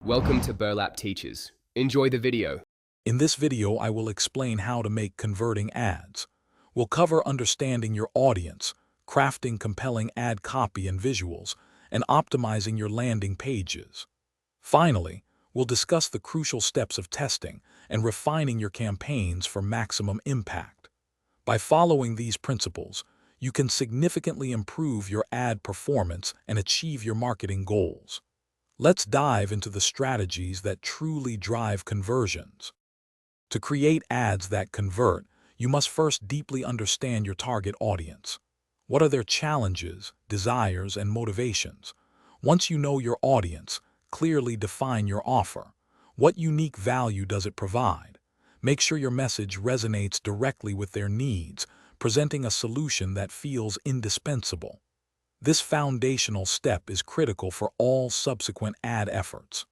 Welcome to Burlap Teachers. Enjoy the video. In this video, I will explain how to make converting ads. We'll cover understanding your audience, crafting compelling ad copy and visuals, and optimizing your landing pages. Finally, we'll discuss the crucial steps of testing and refining your campaigns for maximum impact. By following these principles, you can significantly improve your ad performance and achieve your marketing goals. Let's dive into the strategies that truly drive conversions. To create ads that convert, you must first deeply understand your target audience. What are their challenges, desires, and motivations? Once you know your audience, clearly define your offer. What unique value does it provide? Make sure your message resonates directly with their needs, presenting a solution that feels indispensable. This foundational step is critical for all subsequent ad efforts.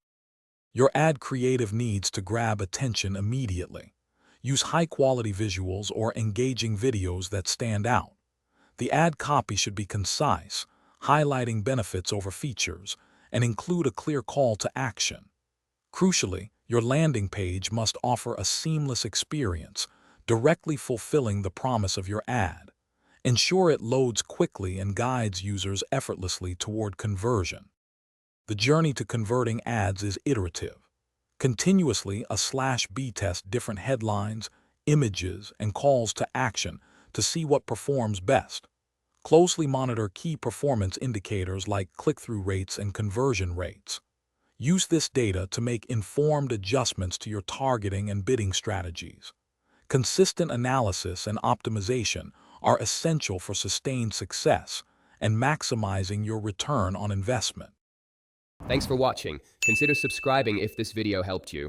Your ad creative needs to grab attention immediately. Use high-quality visuals or engaging videos that stand out. The ad copy should be concise, highlighting benefits over features, and include a clear call to action. Crucially, your landing page must offer a seamless experience, directly fulfilling the promise of your ad. Ensure it loads quickly and guides users effortlessly toward conversion. The journey to converting ads is iterative. Continuously /B test different headlines, images, and calls to action to see what performs best. Closely monitor key performance indicators like click-through rates and conversion rates. Use this data to make informed adjustments to your targeting and bidding strategies. Consistent analysis and optimization are essential for sustained success and maximizing your return on investment. Thanks for watching. Consider subscribing if this video helped you.